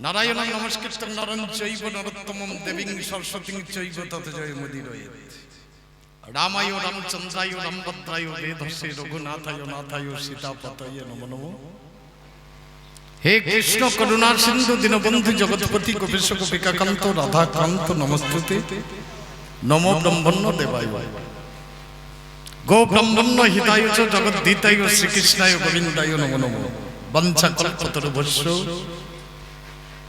নারায়ণ নমস্কৃত্যং নরং চৈব নরোত্তমং দেবীং সরস্বতীং চৈব তত জয়মুদীরয়েৎ। রামায় রামচন্দ্রায় রামভদ্রায় বেধসে রঘুনাথায় নাথায় সীতাপতয়ে নমো নমঃ। হে কৃষ্ণ করুণা সিন্ধু দীনবন্ধু জগৎপতি গোপেশ গোপিকাকান্ত রাধাকান্ত নমস্তুতে। নমো ব্রহ্মণ্য দেবায় গো ব্রহ্মণ্য হিতায় চ জগদ্ধিতায় শ্রীকৃষ্ণায় গোবিন্দায় নমো নমঃ। বঞ্ছা কল্পতরুভ্যশ্চ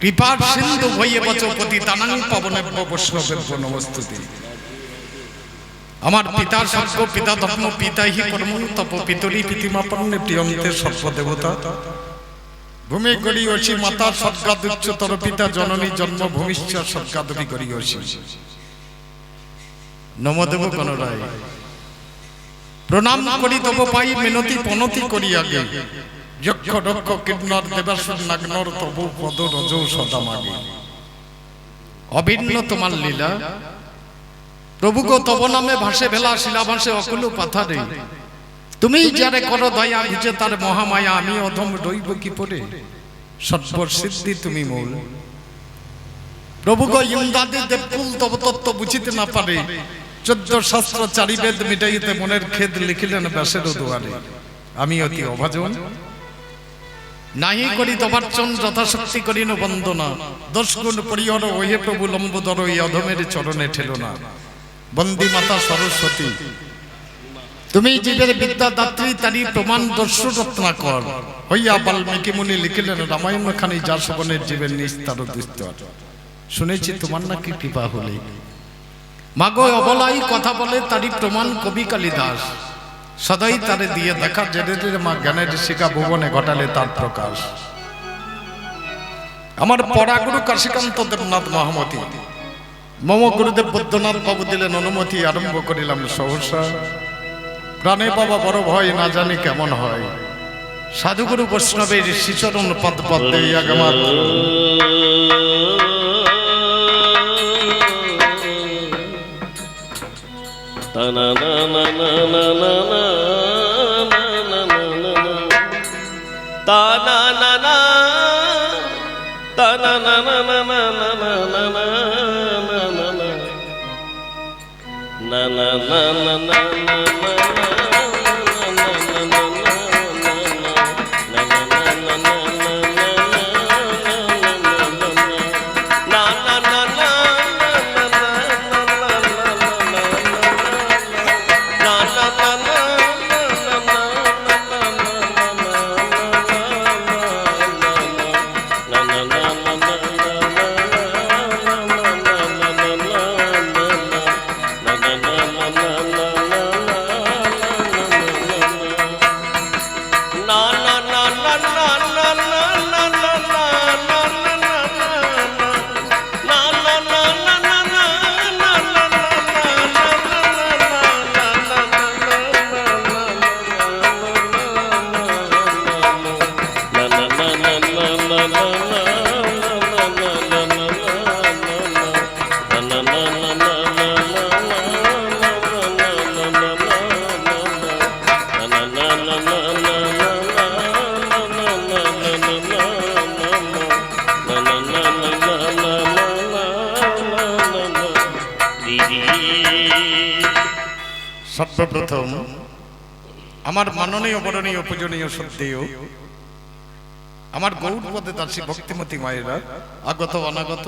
কৃপা সিন্ধু ভয়ে বচ পতিতানাং পাবনেভ্য বৈষ্ণবেভ্যো নমস্তুতে। আমার পিতা স্বর্গ পিতা ধর্ম পিতা হি কর্ম তপ পিতরি পিতিমাপন্নে প্রিয়ন্তে সর্বদেবতা। ভূমি গড়িয়সি মাতা স্বর্গাদুচ্চতর পিতা জননী জন্মভূমিশ্চ স্বর্গাদপি গড়িয়সি। নমদেব গণরায় প্রণাম করি তব পাই মিনতি পনতি করি আগে। যক্ষ রক্ষ কিন্নর দেবাসুর নাগ্নর তবু পদ রজ সদা মাগে। অভিন্ন তোমার লীলা প্রভু গো তব নামে ভাসে ভেলা শিলা ভাসে অকুল পাথারে। তুমি যারে করো দয়া বুঝে তার মহামায়া আমি অধম রইব কি পরে। সর্বসিদ্ধি তুমি মূল প্রভু গো ইন্দ্রাদি দেবকুল তব তত্ত্ব বুঝিতে না পারে। 14 শাস্ত্র 4 বেদ মিটাইতে মনের খেদ লিখিলেন ব্যাসের দুয়ারে। আমি অতি অভাজন নাহি করি তবার্চন যথাশক্তি করিন বন্দনা। 10 গুণ পরিহর ওহে প্রভু লম্বোদর এই অধমের চরণে ঠেলো না। বন্দী মাতা সরস্বতী তুমি জীবের বিদ্যাদাত্রী তারি প্রমাণ দর্শ রত্নাকর। হইয়া বাল্মীকি মুনি লিখিলেন রামায়ণ খানি যা শবনের জীবের নিস্তার দুস্তর। শুনেছি তোমার নাকি কৃপা হলে মাগো অবলাই কথা বলে তারি প্রমাণ কবি কালিদাস। সদাই তারে দিয়ে দেখা জেদের মা জ্ঞানের শিখা ভুবনে ঘটালে তার প্রকাশ। আমার পরাগুরু কাশীকান্ত দেবনাথ মহামতি মম গুরুদেব বৈদ্যনাথ বাবু দিলেন অনুমতি। আরম্ভ করিলাম সহসা প্রাণে বাবা বড় ভয় না জানি কেমন হয়। সাধুগুরু বৈষ্ণবের শ্রীচরণ পদ পদ্মে আগমাত সর্বপ্রথম আমার মাননীয় বরণীয় পূজনীয় শ্রদ্ধেয় আমার গৌরপদে দাসী ভক্তিমতী মায়েরা আগত অনাগত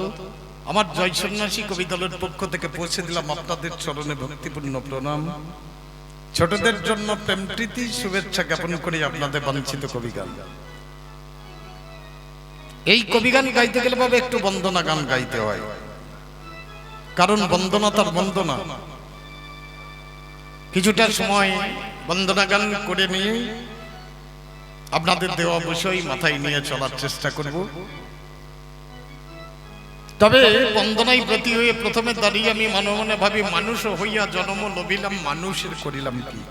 আমার জয় সন্ন্যাসী কবি দলের পক্ষ থেকে পৌঁছে দিলাম আপনাদের চরণে ভক্তিপূর্ণ প্রণাম। ছোটদের জন্য প্রেম প্রীতি শুভেচ্ছা জ্ঞাপন করে আপনাদের বাঞ্ছিত কবিগান। এই কবিগান গাইতে গেলে ভাবে একটু বন্দনা গান গাইতে হয়, কারণ বন্দনা তার বন্দনা। কিছুটা সময় বন্দনা গান করে নিয়ে আপনাদের দেওয়া বিষয় মাথায় নিয়ে চলার চেষ্টা করব। তবে বন্দনায় ব্রতী হয়ে প্রথমে দাঁড়িয়ে আমি মনে মনে ভাবি, মানুষ হইয়া জন্ম লভিলাম মানুষের করিলাম কি।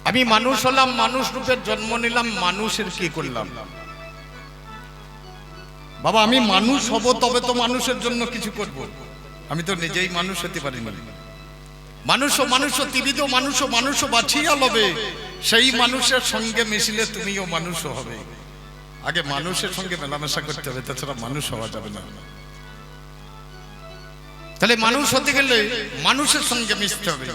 আমি মানুষ হলাম, মানুষ রূপে জন্ম নিলাম, মানুষের কি করলাম। বাবা আমি মানুষ হব তবে তো মানুষের জন্য কিছু করব। আমি তো নিজেই মানুষ হতে পারিনি। মানুষ ত্রিবিধ মানুষ বাছিয়া লবে, সেই মানুষের সঙ্গে মিশিলে তুমিও মানুষ হবে। আগে মানুষের সঙ্গে মেলামেশা করতে হবে, তাছাড়া মানুষ হওয়া যাবে না। তাহলে মানুষ হতে গেলে মানুষের সঙ্গে মিশতে হবে।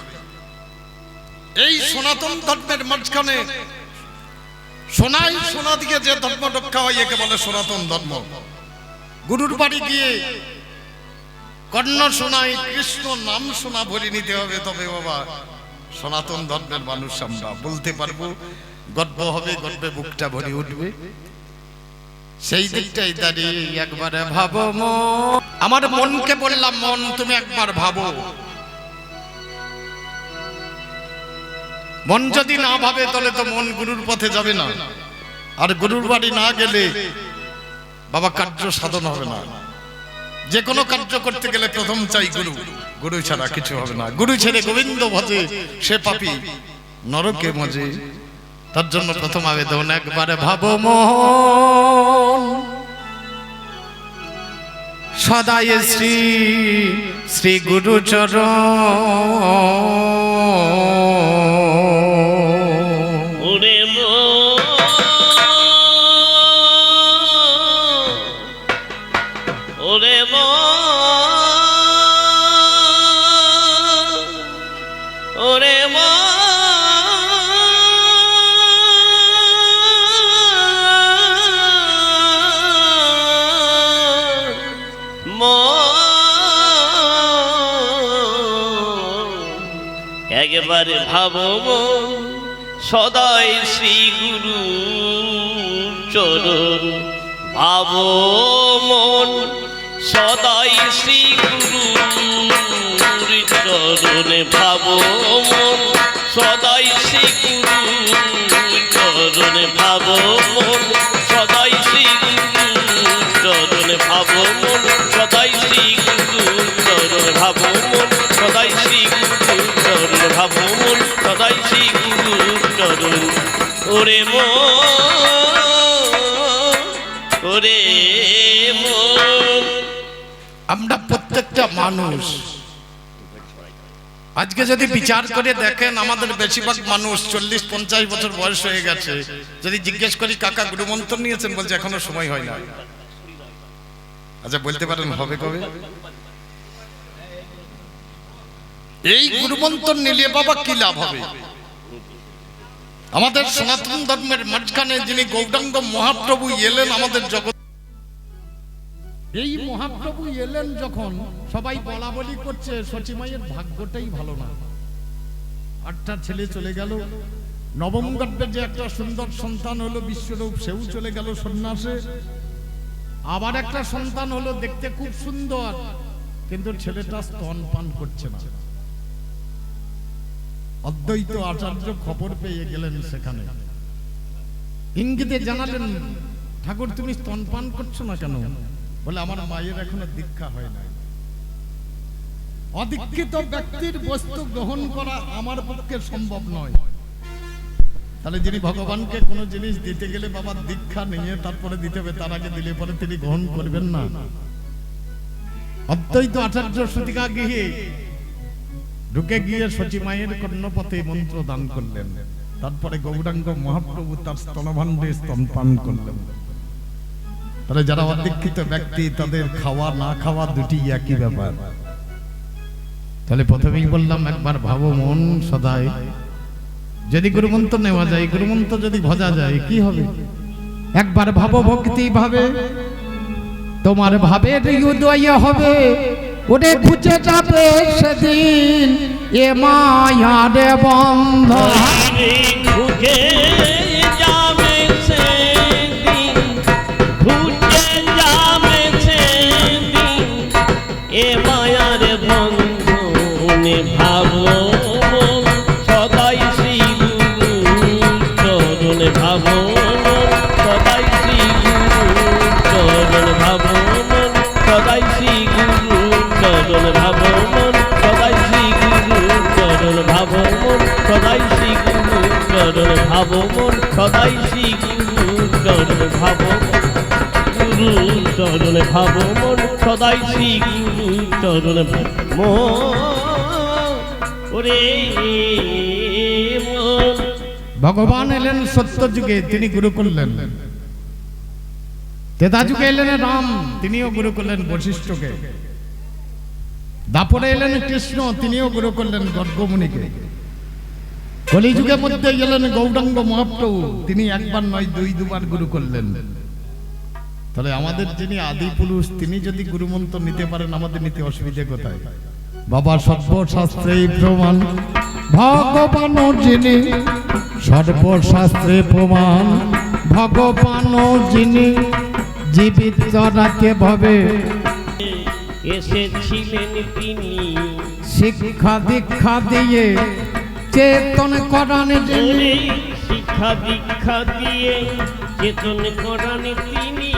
এই সনাতন ধর্মের মাঝখানে সোনাই সোনা দিয়ে যে ধর্ম রক্ষা হয় একে বলে সনাতন ধর্ম। গুরুর বাড়ি গিয়ে কর্ণ শোনাই কৃষ্ণ নাম শোনা ভরে নিতে হবে, তবে বাবা সনাতন ধর্মের মানুষ আমরা বলতে পারবো, গর্ব হবে, গর্বে বুকটা ভরে উঠবে। সেই দিকটাই দাঁড়িয়ে একবারে ভাবো মন, আমার মনকে বললাম মন তুমি একবার ভাবো। মন যদি না ভাবে তাহলে তো মন গুরুর পথে যাবে না, আর গুরুর বাড়ি না গেলে বাবা কার্য সাধন হবে না। যে কোনো কার্য করতে গেলে প্রথম চাই গুরু, গুরু ছাড়া কিছু হবে না। গুরু ছেড়ে গোবিন্দ ভজে সে পাপী নরকে মজে। তার জন্য প্রথম আবেদন একবারে ভাবো মন, সদাই শ্রী শ্রী গুরু চরণ। একবারে ভাবো মন, সদাই শ্রী গুরু চরণ। ভাবো মন, সদাই শ্রী গুরু চরণে। ভাবো মন, সদাই শ্রী গুরু চরণে। ভাবো মন, সদাই শ্রী গুরু চরণে। ভাবো মন, সদাই শ্রী গুরু চরণে। ভাবো মন, সদাই শ্রী গুরু চরণ। ভাবো মন, সদাই শ্রী গুরু চরণ। ওরে মন, ওরে মন। আমরা প্রত্যেকটা মানুষ আজকে যদি বিচার করে দেখেন, আমাদের বেশিরভাগ মানুষ 40-50 বছর বয়স হয়ে গেছে। যদি জিজ্ঞেস করি কাকা গুরুমন্ত্র নিয়েছেন, বলছে এখনো সময় হয় না। আচ্ছা বলতে পারেন হবে কবে? এই গুরুমন্ত্র নিলে বাবা কি লাভ হবে? আমাদের সনাতন ধর্মের মাঝখানে যিনি গৌরাঙ্গ মহাপ্রভু এলেন আমাদের জগৎ, এই মহাপ্রভু এলেন যখন সবাই বলা বলি করছে সচিমায়ের ভাগ্যটাই ভালো না। 8টা ছেলে চলে গেল, নবম গর্ভে যে একটা সুন্দর সন্তান হলো বিশ্বরূপ, সেও চলে গেল সন্ন্যাসে। আবার একটা সন্তান হলো দেখতে খুব সুন্দর, কিন্তু ছেলেটা স্তন পান করছে না। অদ্বৈত আচার্য খবর পেয়ে গেলেন সেখানে, ইঙ্গিতে জানালেন ঠাকুর তুমি স্তন পান করছো না কেন? বলে আমার মায়ের এখনো দীক্ষা হয় না। অদীক্ষিত ব্যক্তির বস্তু গ্রহণ করা আমার পক্ষে সম্ভব নয়। তাহলে যিনি ভগবানকে কোনো জিনিস দিতে গেলে বাবা দীক্ষা নিয়ে তারপরে দিতে হবে, তার আগে দিলে পরে তিনি গ্রহণ করবেন না। অদ্বৈত আচার্য সতিকা গৃহে ঢুকে গিয়ে সচিমায়ের কর্ণপথে মন্ত্র দান করলেন। তারপরে গৌরাঙ্গ মহাপ্রভু তার স্তনভাণ্ডে স্তনপান করলেন। তাহলে যারা অদীক্ষিত ব্যক্তি তাদের খাওয়া না খাওয়া দুটি একই ব্যাপার। তাহলে প্রথমেই বললাম একবার ভাবো মন, সদাই যদি গুরুমন্ত্র নেওয়া যায়, গুরুমন্ত্র যদি ভজা যায় কি হবে? একবার ভাবো ভক্তি ভাবে, তোমার ভাবের উদয় হবে। ওরে খুঁজে যাবে সেদিন এ মায়ার বন্ধ, খুঁজে যাবে সেদিন, খুঁজে যাবে সেদিন এ মায়ার বন্ধনে। ভাবো মন, সদাই শ্রী গুরু চরণে। ভাবো মন, সদাই শ্রী গুরু চরণে। ভাবো মন, সদাই শ্রী গুরু চরণ। ভাবো মন, সদাই শ্রী গুরু চরণ। ভাবো মন, সদাই শ্রী গুরু চরণ। ভাবো মন, সদাই শ্রী গুরু চরণ। ভাবো গুরু চরণ। ভাবো মন, সদাই শ্রী গুরু চরণ। ওরে মন। ভগবান এলেন সত্য যুগে, তিনি গুরু করলেন। তেতা যুগে এলেন রাম, তিনিও গুরু করলেন বশিষ্ঠকে। দাপরে এলেন কৃষ্ণ, তিনিও গুরু করলেন গর্গমুনিকে। কলিযুগের মধ্যে গেলেন গৌরাঙ্গ মহাপ্রভু, তিনি একবার নয় দুবার গুরু করলেন। তাহলে আমাদের যিনি আদি পুরুষ, তিনি যদি গুরুমন্ত্র নিতে পারেন, আমাদের নিতে অসুবিধে কোথায়? বাবা সর্বশাস্ত্রে প্রমাণ, ভগবান যিনি সর্বশাস্ত্রে প্রমাণ, ভগবান যিনি জীবিত রাখতে ভবে এসেছিলেন তিনি, শিক্ষা দীক্ষা দিয়ে চেতন করান যিনি, শিক্ষা দীক্ষা দিয়ে চেতন করান তিনি।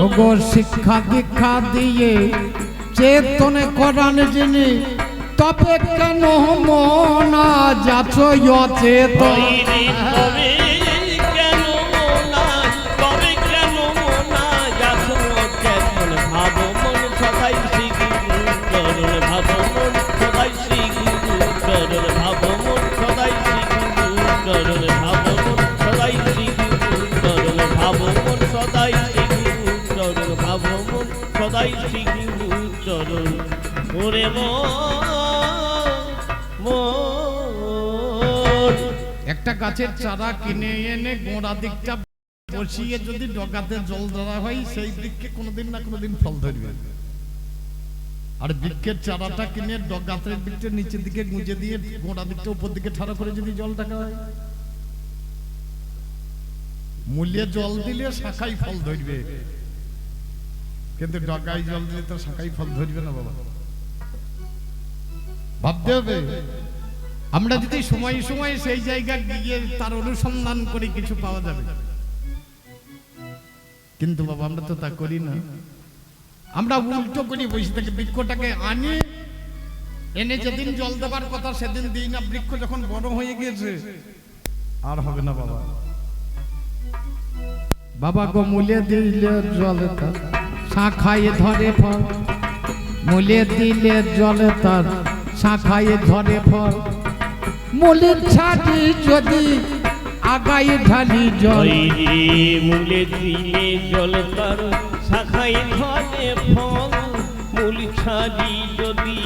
ওগো শিক্ষা দীক্ষা দিয়ে চেতন করান যিনি, তবে কেন মন যাচ্ছ অচেতন? তবে কেন মনা যাচ্ছ অচেতন? ভাব মন সদাই শ্রী গুরু চরণ, ভাব মন সদাই শ্রী গুরু চরণ, ভাব মন সদাই শ্রী গুরু চরণ, ভাব মন সদাই শ্রী গুরু চরণ, ভাব মন সদাই শ্রী গুরু চরণ, ভাব মন সদাই শ্রী গুরু চরণ। ওরে একটা গাছের চারা কিনে এনে গোড়া দিকটা বসিয়ে যদি ডগাতে জল দেওয়া হয়, সেই বৃক্ষে কোনোদিন না কোনোদিন ফল ধরবে। আর বৃক্ষের চারাটা কিনে ডগাতে বৃক্ষের নিচের দিকে গুঁজে দিয়ে গোড়া দিকটা উপর দিকে ঠাড়া করে যদি জল টাকা হয়, মূল্যে জল দিলে শাখাই ফল ধরবে, কিন্তু ডগায় জল দিলে তো শাখাই ফল ধরবে না। বাবা ভাবতে হবে, আমরা যদি সময় সময় সেই জায়গায় গিয়ে তার অনুসন্ধান করি কিছু পাওয়া যাবে, কিন্তু বাবা আমরা তো তা করি না। আমরা উল্টো করি, বসে থেকে বৃক্ষটাকে আনি, এনে যেদিন জল দেবার কথা সেদিন দিই না। বৃক্ষ যখন বড় হয়ে গিয়েছে আর হবে না। বাবা বাবা গো মূলে দিলে জলে তার শাখায় ধরে ফল, মূলে দিলে জলে তার শাখায় ধরে ফল, মূলের ছাড়ি যদি আগায় ঢালি জল, মূলে দিলে জল তার শাখায় ধরে ফল, মূল ছাড়ি যদি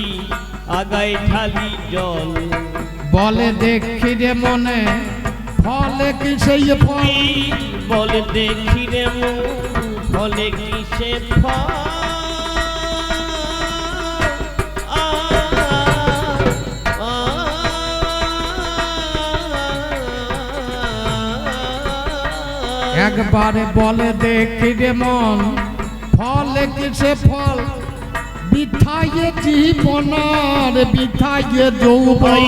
আগায় ঢালি জল। বলে দেখি রে মনে ফলে কি সেই ফল, বলে দেখি রে ফলে কি সে ফল। একবারে বলে দেখি রে মন ফলে কি সে ফল, বিথায়ে জীবনার বিথায়ে যৌবন,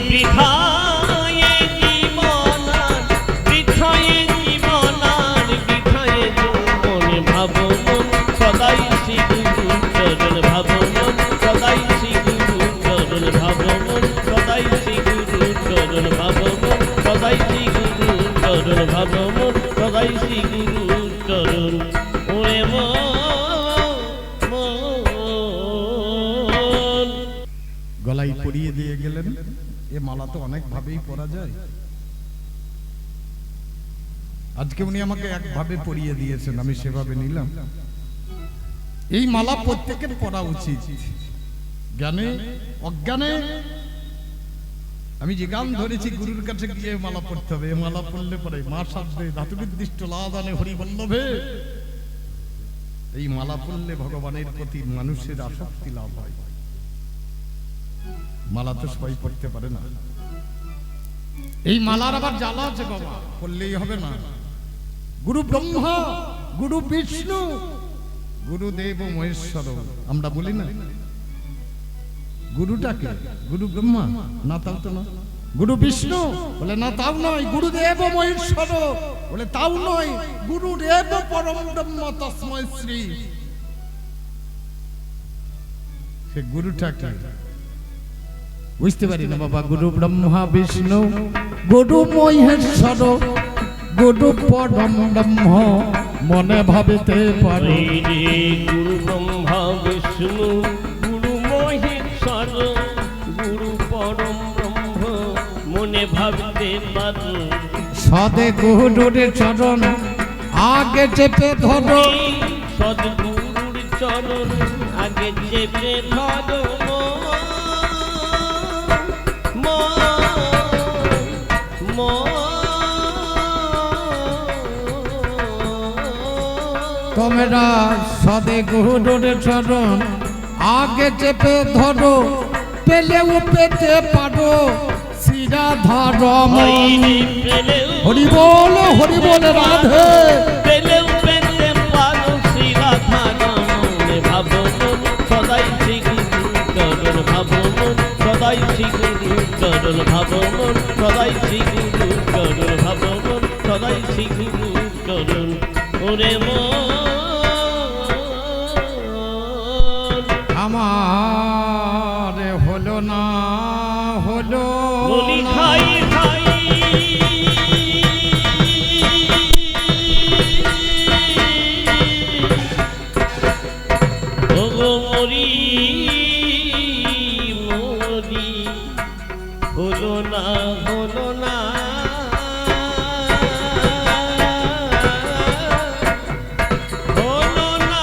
বৃথায়ে জীবনার বৃথায়ে জীবনার বৃথায়ে যৌবন। ভাব মন সদাই শ্রী গুরু চরণ, ভাব মন সদাই শ্রী গুরু চরণ, ভাব মন সদাই শ্রী গুরু চরণ, ভাব মন সদাই শ্রী গুরু চরণ, ভাব মন সদাই শ্রী গুরু চরণ। ওরে গলায় পরিয়ে দিয়ে গেলেন। এ মালা তো অনেক ভাবেই পরা যায়, আজকে উনি আমাকে একভাবে পরিয়ে দিয়েছেন, আমি সেভাবে নিলাম। এই মালা প্রত্যেকের পরা উচিত, জ্ঞানে অজ্ঞানে। আমি যে গান ধরেছি, গুরুর কাছে গিয়ে মালা পড়তে হবে। মালা পড়লে পরে মা শব্দে ধাতু নির্দিষ্ট লাদানে হরিবল্লভে, এই মালা পড়লে ভগবানের প্রতি মানুষের আসক্তি লাভ হয়। মালা তো সবাই পড়তে পারে না। এই মালার আবার জ্বালা আছে বাবা, পড়লেই হবে না। গুরু ব্রহ্মা, গুরু বিষ্ণু, গুরুদেব মহেশ্বর, আমরা বলি না গুরুটাকে? গুরু ব্রহ্মা না, তাও তো না। গুরু বিষ্ণু বলে না, তাও নয়। গুরুদেব মহেশ্বর বলে তাও নয়। গুরুদেব পরম ব্রহ্ম তস্মৈ শ্রী, সে গুরুটাকে বুঝতে পারি না বাবা। গুরু ব্রহ্মা বিষ্ণু, গুরু মহেশ্বর, গুরু পরম ব্রহ্ম মনে ভাবিতে পারে। গুরু ব্রহ্মা বিষ্ণু, গুরু সদে গুরুর চরণ আগে চেপে ধরো সদ্গুরুর চরণ আগে চেপে ধরো তোমরা সদে গুরুর চরণ আগে চেপে ধরো পেলেও পেতে পারো শিরা ধরম হরি বল রাধে পেলেও পেতে পারো শিরা ধরম ভাবো মন সদাই শ্রী গুরু চরণ ভাবো মন সদাই শ্রী গুরু চরণ ভাবো মন সদাই শ্রী গুরু চরণ ভাবো মন সদাই শ্রী গুরু চরণ ওরে মন আমার হলো না হলো বলি খাই খাই ওগো মরি মরি হলো না হলো না হলো না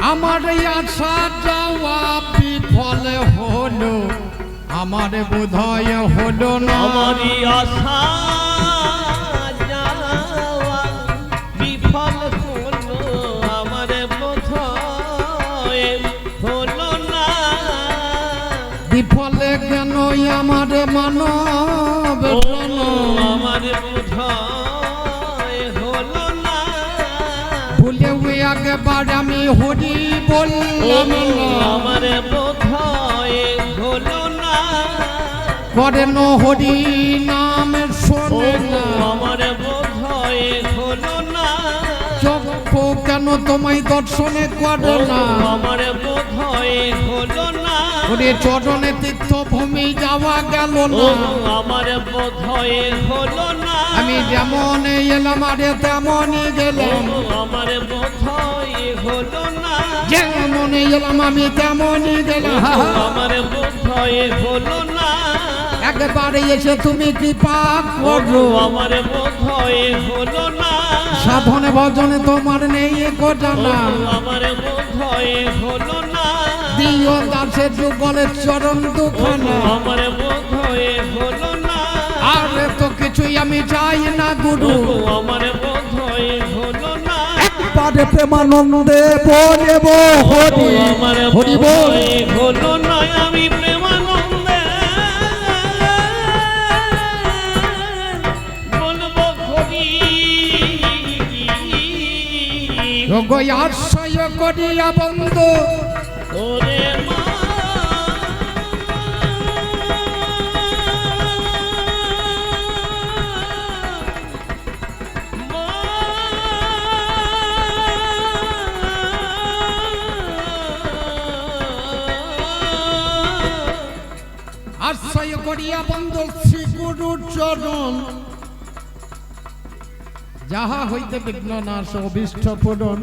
আমার আশা যাওয়া বিফল হলো আমার বোধয় হলো না আমারই আশা যাওয়া বিফল হলো আমার বোধয় হলো না বিফলে কেন আমার মানব প্রাণ আমার বোধয় হলো না ভুলে একবার আমি হরি বললাম আমার বোধয় হলো না করেন হরি নাম শোনে না আমার বোধয় হলো না চক্ষু কেন তোমায় দর্শনে করে না আমার বোধয় হলো না ওরে চরণে তীর্থভূমি যাওয়া গেল ও না আমার বোধয় হলো না আমি যেমন এলাম আরে তেমনই গেলাম আমার বোধয় হলো না যেমন এলাম আমি তেমনই গেলাম আমার বোধয় হলো না একবারে এসে তুমি কৃপা করো আমার বোধয় হলো না সাধনে ভজনে তোমার নেই কো জানা আমার বোধয় হলো না দিও দাসের যুগলের চরণ দুখানা আমার বোধয় হলো না আর তো কিছুই আমি চাই না গুরু আমার বোধয় হলো না একবারে প্রেমানন্দে বলেব হরি আমার হরি বল বোধয় হলো না আমি প্রেমানন্দে বলবো হরি আশ্রয় করিয়া বন্ধু ওরে মা আশ্রয় করিয়া বন্ধু শ্রী গুরুর চরণ যাহা হইতে বিঘ্ন নাশ অভীষ্ট পূরণ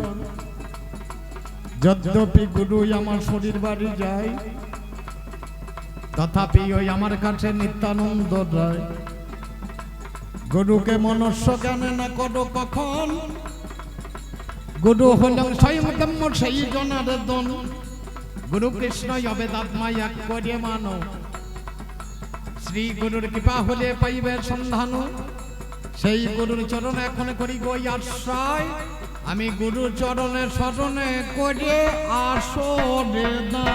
যদ্যপি গুরু আমার শরীর বাড়ি যায় তথাপি ওই আমার কাছে নিত্যানন্দ রয় গুরুকে মনুষ্য জ্ঞানে না করো কখন গুরু হলেন স্বয়ং ব্রহ্ম সেই জনার দন গুরু কৃষ্ণ অবেদাত্মা এক করে মানো শ্রী গুরুর কৃপা হলে পাইবে সন্ধান সেই গুরুর চরণে এখন করি গই আশ্রয় আমি গুরুর চরণে স্মরণে করে আসরে দা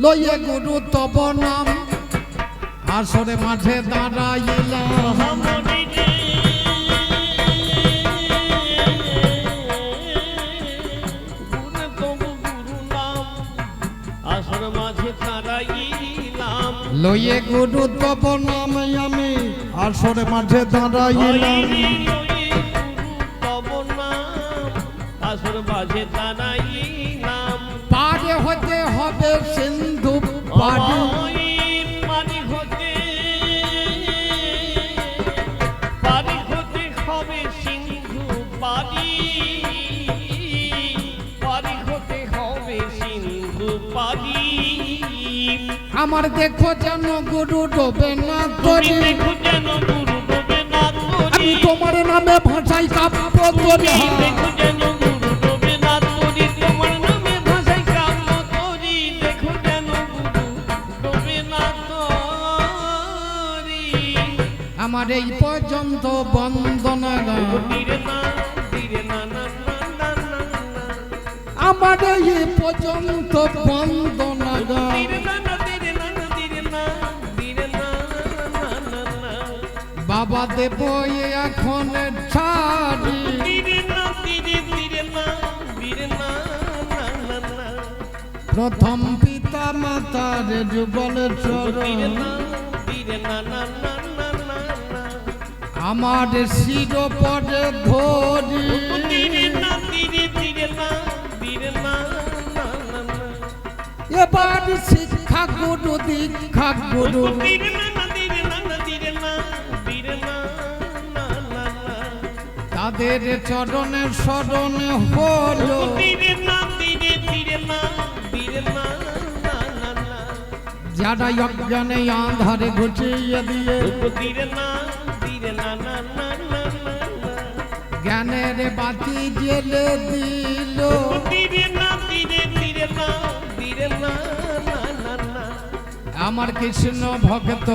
লইয়ে গুরু তব নাম আসরে মাঝে দাঁড়াইলাম লইয়ে গুরু তব নাম আমি আসরে মাঝে দাঁড়াইলাম পারে হতে হবে সিন্ধু পারি পানি হতে হবে সিন্ধু পানি হতে হবে সিন্ধু আমার দেখো যেন গুরু ডোবে না তুমি তরি দেখো যেন গুরু ডোবে না তরি আমি তোমার নামে ভাষাই কাব্য তরি তুমি দেখো যেন গুরু ডোবে না তরি তোমার নামে ভাষায় কাব্য তরি দেখো যেন গুরু ডোবে না তরি আমার এই পর্যন্ত বন্দনা গান ধীরে না ধীরে না না না না না না আমার এই পর্যন্ত বন্দনা গান ধীরে না না ধীরে না না ধীরে না ধীরে না না না না বাবা দেব এখন ছাড়ি ধীরে না ধীরে ধীরে না ধীরে না না না না প্রথম পিতা মাতার যুগল ধীরে চরণ না ধীরে না না না না না না আমার শির পরে ধরি ধীরে না ধীরে ধীরে না ধীরে না না না না এবার শিক্ষা গুরু দীক্ষা গুরু ধীরে না না ধীরে না না ধীরে না ধীরে না না না না তাদের চরণে স্মরণে হলো ধীরে না ধীরে ধীরে না ধীরে না না না না যারা অজ্ঞানে আধারে ঘুচিয়ে দিয়ে ধীরে না ধীরে না না না না না না জ্ঞানের বাতি জেলে দিল ধীরে না ধীরে ধীরে না ধীরে না না না না আমার কৃষ্ণ ভক্ত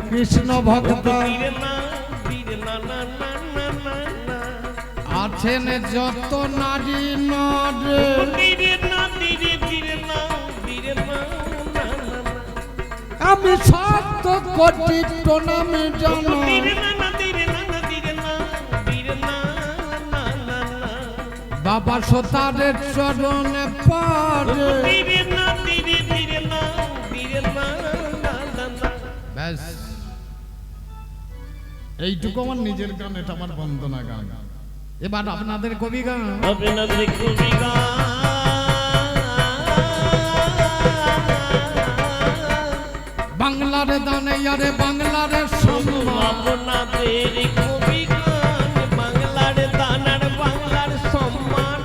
কৃষ্ণ ভক্ত ধীরে না ধীরে না না না না না না আছেন যত নারী নরে ধীরে না ধীরে ধীরে না ধীরে না না না না আমি সত্য কোটি প্রণামী জানো ধীরে না না ধীরে না না ধীরে না ধীরে না না না না বাবা সোতারের চরণে পারে ধীরে না ধীরে ধীরে না ধীরে না না না না ব্যাস এইটুকু আমার নিজের গান, এটা আমার বন্দনা গান। এবার আপনাদের কবি গান হবে না দেখবি বাংলার দানে আরে বাংলার সম্মান আপনাদের কবি গান বাংলার দানার বাংলার সম্মান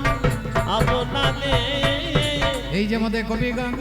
আপনাদের এই যে আমাদের কবি গান